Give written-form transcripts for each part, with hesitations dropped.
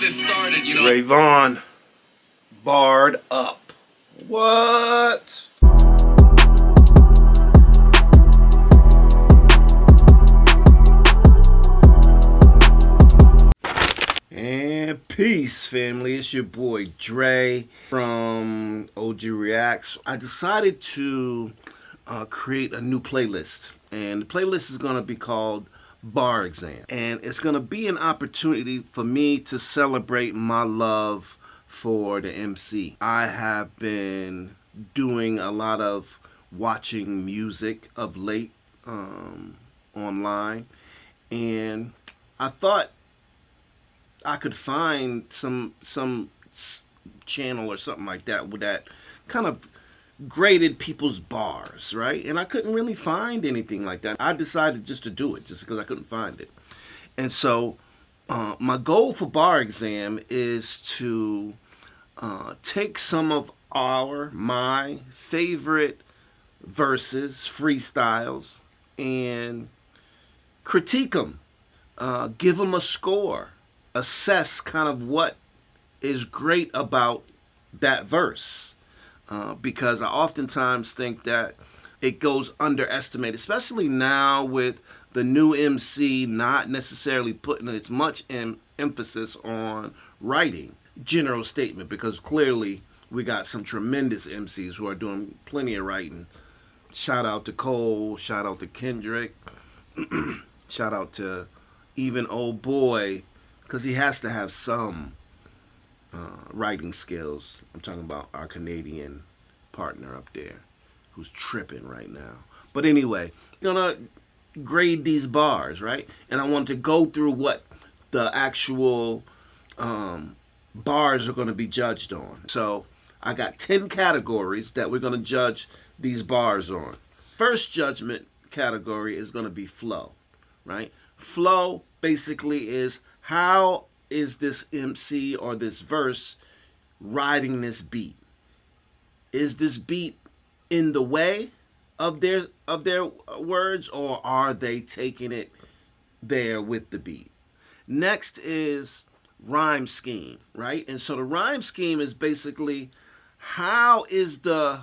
get it started, you know. Ray Vaughn, barred up. What? And peace, family. It's your boy Dre from OG Reacts. I decided to create a new playlist, and the playlist is going to be called Bar Exam, and it's going to be an opportunity for me to celebrate my love for the MC. I have been doing a lot of watching music of late online, and I thought I could find some channel or something like that with that kind of graded people's bars, right? And I couldn't really find anything like that. I decided just to do it just because I couldn't find it. And so my goal for Bar Exam is to take some of my favorite verses, freestyles, and critique them, give them a score, assess kind of what is great about that verse. Because I oftentimes think that it goes underestimated, especially now with the new MC not necessarily putting as much emphasis on writing. General statement, because clearly we got some tremendous MCs who are doing plenty of writing. Shout out to Cole, shout out to Kendrick, shout out to even old boy, because he has to have some writing skills. I'm talking about our Canadian partner up there who's tripping right now. But anyway, you know, grade these bars, right? And I want to go through what the actual bars are going to be judged on. So I got 10 categories that we're going to judge these bars on. First judgment category is going to be flow, right? Flow basically is how is this MC or this verse riding this beat? Is this beat in the way of their words, or are they taking it there with the beat? Next is rhyme scheme, right? And so the rhyme scheme is basically how is the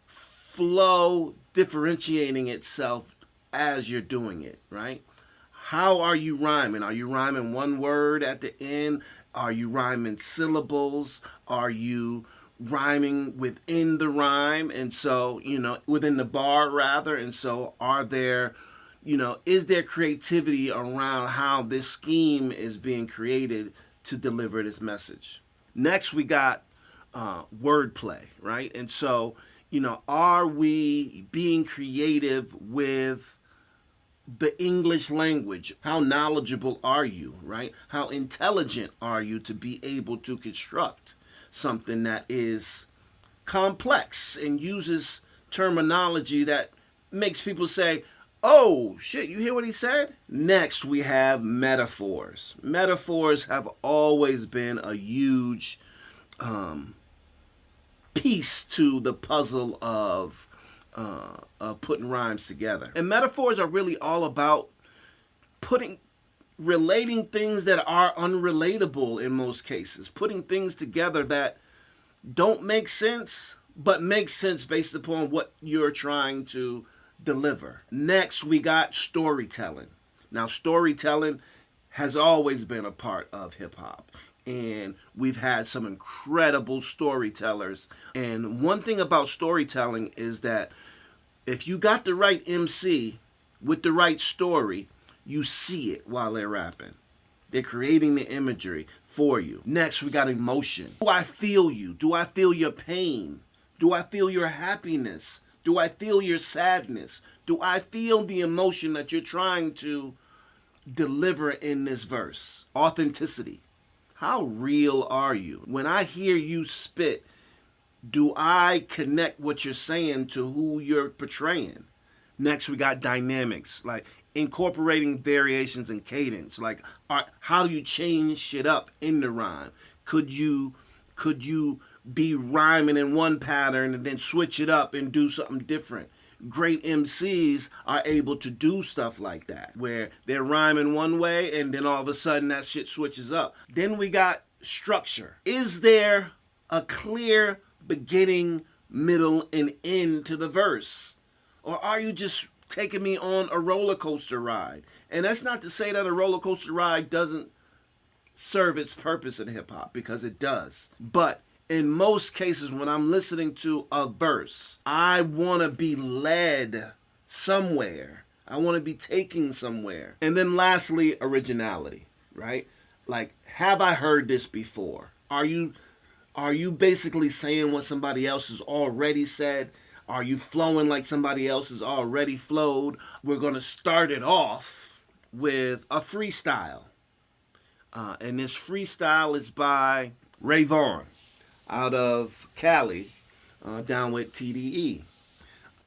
flow differentiating itself as you're doing it, right? How are you rhyming? Are you rhyming one word at the end? Are you rhyming syllables? Are you rhyming within the rhyme? And so, you know, within the bar rather. And so are there, you know, is there creativity around how this scheme is being created to deliver this message? Next, we got wordplay, right? And so, you know, are we being creative with the English language? How knowledgeable are you, right? How intelligent are you to be able to construct something that is complex and uses terminology that makes people say, oh shit, you hear what he said? Next, we have metaphors. Metaphors have always been a huge piece to the puzzle of putting rhymes together. And metaphors are really all about relating things that are unrelatable in most cases, putting things together that don't make sense, but make sense based upon what you're trying to deliver. Next, we got storytelling. Now, storytelling has always been a part of hip hop, and we've had some incredible storytellers. And one thing about storytelling is that if you got the right MC with the right story, you see it while they're rapping. They're creating the imagery for you. Next, we got emotion. Do I feel you? Do I feel your pain? Do I feel your happiness? Do I feel your sadness? Do I feel the emotion that you're trying to deliver in this verse? Authenticity. How real are you? When I hear you spit, do I connect what you're saying to who you're portraying? Next, we got dynamics, like incorporating variations in cadence. Like, how do you change shit up in the rhyme? Could you be rhyming in one pattern and then switch it up and do something different? great MCs are able to do stuff like that, where they're rhyming one way and then all of a sudden that shit switches up. Then we got structure. Is there a clear beginning, middle, and end to the verse? Or are you just taking me on a roller coaster ride? And that's not to say that a roller coaster ride doesn't serve its purpose in hip hop, because it does. But in most cases, when I'm listening to a verse, I want to be led somewhere. I want to be taken somewhere. And then lastly, originality, right? Like, have I heard this before? Are you basically saying what somebody else has already said? Are you flowing like somebody else has already flowed? We're going to start it off with a freestyle. And this freestyle is by Ray Vaughn out of Cali, down with TDE.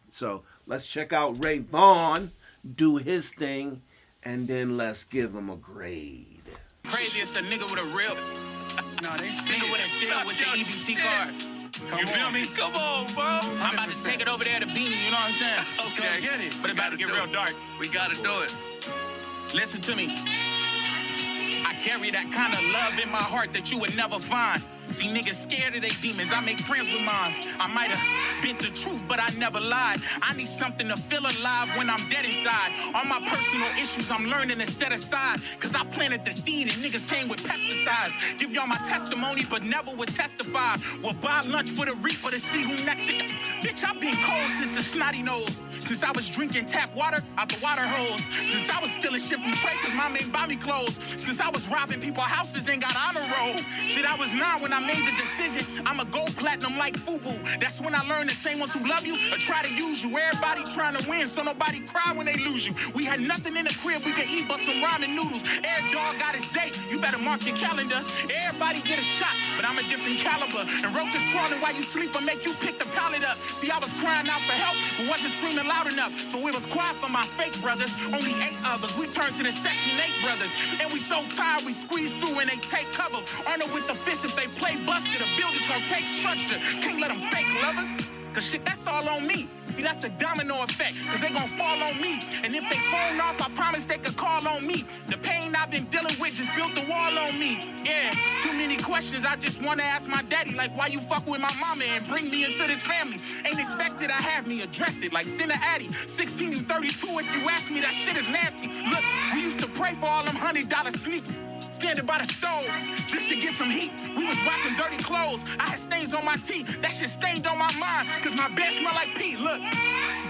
So let's check out Ray Vaughn do his thing, and then let's give him a grade. Craziest a nigga with a real no, they nigga with a deal with the EBT card. You feel me? Come on, bro. I'm about to take it over there to Beanie, you know what I'm saying? Okay, get it. But it's about to get real dark. We gotta do it. Listen to me. I carry that kind of love in my heart that you would never find. See, niggas scared of they demons. I make friends with mine. I might have been the truth, but I never lied. I need something to feel alive when I'm dead inside. All my personal issues I'm learning to set aside. Cause I planted the seed and niggas came with pesticides. Give y'all my testimony, but never would testify. We'll buy lunch for the reaper to see who next to. Bitch, I've been cold since the snotty nose. Since I was drinking tap water out the water hose. Since I was stealing shit from Trey cause mom ain't buy me clothes. Since I was robbing people's houses and got honor roll. Shit, I was 9 when I made the decision. I'ma go platinum like FUBU. That's when I learned the same ones who love you or try to use you. Everybody trying to win, so nobody cry when they lose you. We had nothing in the crib we could eat but some ramen noodles. Every dog got his date, you better mark your calendar. Everybody get a shot, but I'm a different caliber. And roaches crawling while you sleep or make you pick the pallet up. See, I was crying out for help, but wasn't screaming loud enough. So it was quiet for my fake brothers. Only 8 of us. We turned to the Section 8 brothers. And we so tired we squeeze through and they take cover. Arnold with the fist if they play busted. The builders gon' take structure. Can't let them fake lovers. Cause shit, that's all on me. See, that's a domino effect. Cause they gon' fall on me. And if they fall off, I promise they could call on me. The pain I've been dealing with just built the wall on me. Yeah, too many questions. I just wanna ask my daddy. Like, why you fuck with my mama and bring me into this family? Ain't expected I have me address it. Like, send a addy. 16 and 32, if you ask me, that shit is nasty. Look, we used to pray for all them $100 sneaks. Standing by the stove just to get some heat. We was rocking dirty clothes. I had stains on my teeth. That shit stained on my mind. Cause my bed smelled like pee. Look,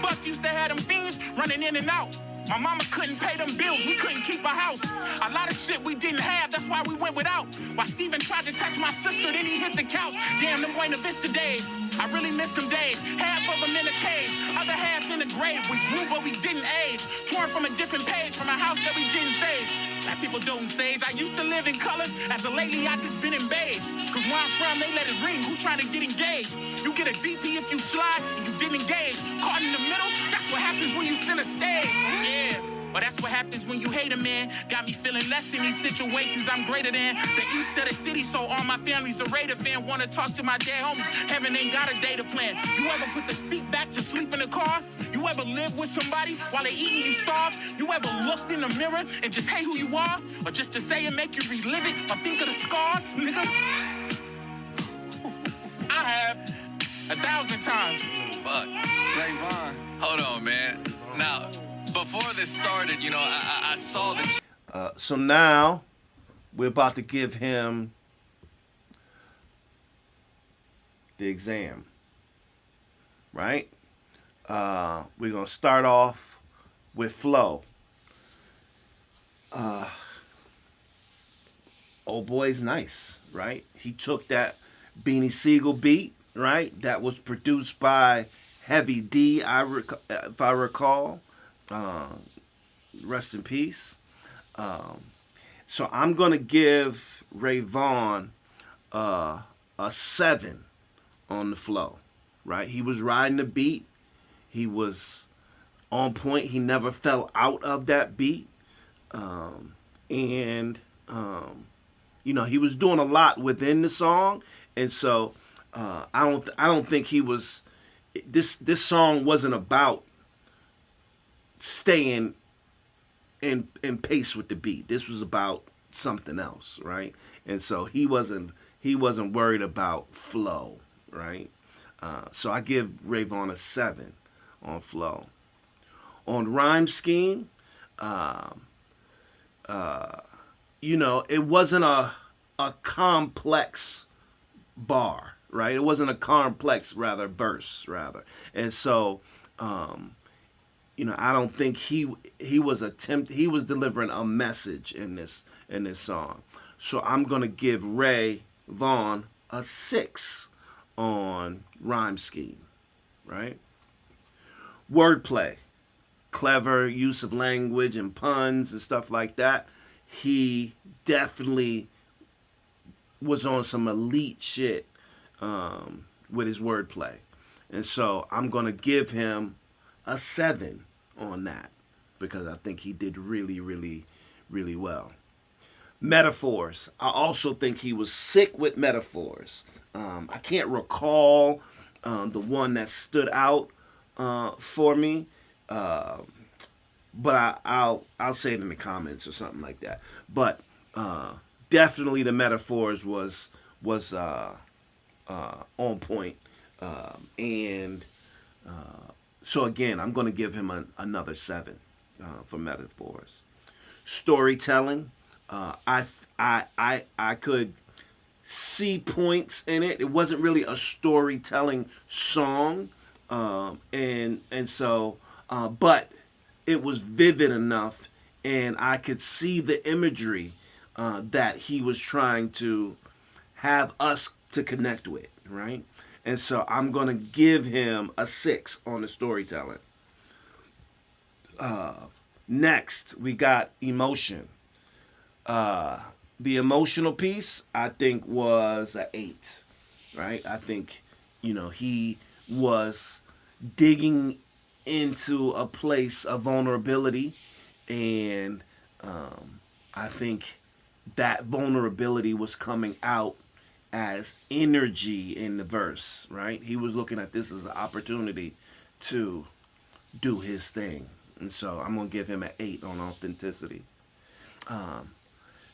Buck used to have them fiends running in and out. My mama couldn't pay them bills. We couldn't keep a house. A lot of shit we didn't have. That's why we went without. While Steven tried to touch my sister, then he hit the couch. Damn, them Buena Vista days. I really missed them days. Half of them in a cage, other half in the grave. We grew, but we didn't age. Torn from a different page, from a house that we didn't save. Black people don't sage. I used to live in color. As of lately, I just been in beige. Cause where I'm from, they let it ring. Who trying to get engaged? You get a DP if you slide and you didn't engage. Caught in the middle, that's what happens when you send a stage. Yeah. But that's what happens when you hate a man. Got me feeling less in these situations. I'm greater than the east of the city, so all my family's a Raider fan. Wanna talk to my dead homies. Heaven ain't got a data plan. You ever put the seat back to sleep in the car? You ever live with somebody while they eating you starve? You ever looked in the mirror and just hate who you are? Or just to say and make you relive it? Or think of the scars? Nigga, I have 1,000 times. Fuck. Ray Vaughn. Hold on, man. Now, before this started, you know, I saw the... So now, we're about to give him the exam, right? We're going to start off with flow. Old boy's nice, right? He took that Beanie Siegel beat, right? That was produced by Heavy D, if I recall. Rest in peace. So I'm going to give Ray Vaughn a 7 on the flow, right? He was riding the beat. He was on point. He never fell out of that beat. You know, he was doing a lot within the song. And so I don't think he was... This song wasn't about staying in pace with the beat. This was about something else, right? And so he wasn't worried about flow, right? So I give Ray Vaughn a 7 on flow. On rhyme scheme, it wasn't a complex bar, right? It wasn't a complex, verse, and so I don't think he was delivering a message in this song. So I'm gonna give Ray Vaughn a 6 on rhyme scheme, right? Wordplay, clever use of language and puns and stuff like that. He definitely was on some elite shit with his wordplay. And so I'm going to give him a 7 on that because I think he did really, really, really well. Metaphors. I also think he was sick with metaphors. I can't recall the one that stood out for me, but I'll say it in the comments or something like that. But definitely the metaphors was on point, and so again, I'm going to give him another 7 for metaphors. Storytelling, I could see points in it. It wasn't really a storytelling song, and so but it was vivid enough, and I could see the imagery that he was trying to have us to connect with, right? And so I'm going to give him a 6 on the storytelling. Next, we got emotion. The emotional piece, I think, was an 8, right? I think, he was digging into a place of vulnerability, and I think that vulnerability was coming out as energy in the verse, right? He was looking at this as an opportunity to do his thing. And so I'm going to give him an 8 on authenticity.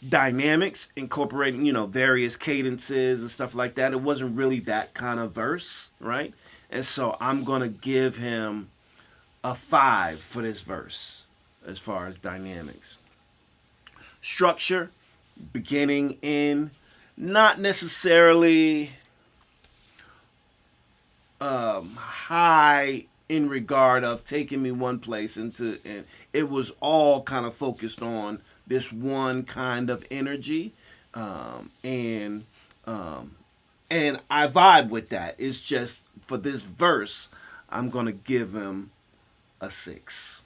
Dynamics, incorporating, various cadences and stuff like that. It wasn't really that kind of verse, right? And so I'm going to give him a 5 for this verse as far as dynamics. Structure, beginning in, not necessarily high in regard of taking me one place and it was all kind of focused on this one kind of energy, and I vibe with that. It's just for this verse, I'm gonna give him a 6.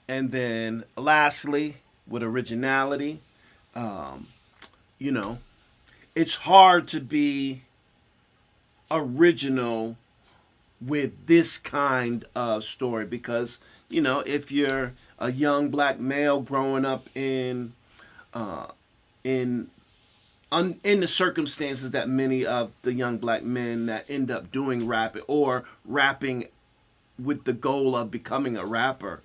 And then lastly, with originality, it's hard to be original with this kind of story because, if you're a young black male growing up in the circumstances that many of the young black men that end up doing rapping or rapping with the goal of becoming a rapper,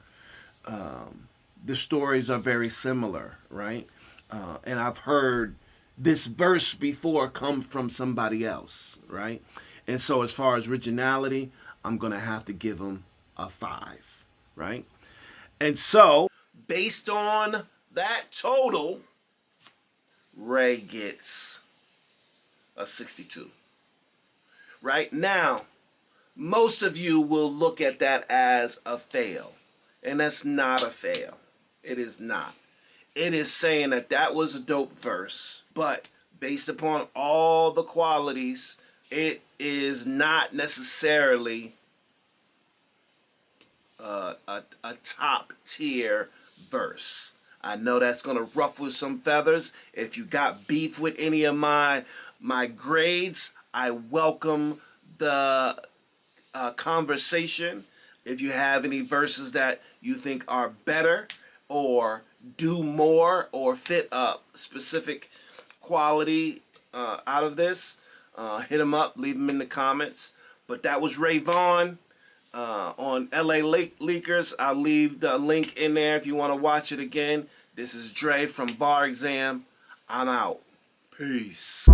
the stories are very similar, right? And I've heard this verse before come from somebody else, right? And so as far as originality, I'm going to have to give him a 5, right? And so, based on that total, Ray gets a 62. Right now, most of you will look at that as a fail. And that's not a fail. It is not. It is saying that was a dope verse, but based upon all the qualities, it is not necessarily a top tier verse. I know that's going to ruffle some feathers. If you got beef with any of my grades, I welcome the conversation. If you have any verses that you think are better or do more or fit a specific quality out of this, hit them up, leave them in the comments. But that was Ray Vaughn. on LA Leakers. I'll leave the link in there if you want to watch it again. This is Dre from Bar Exam. I'm out. Peace.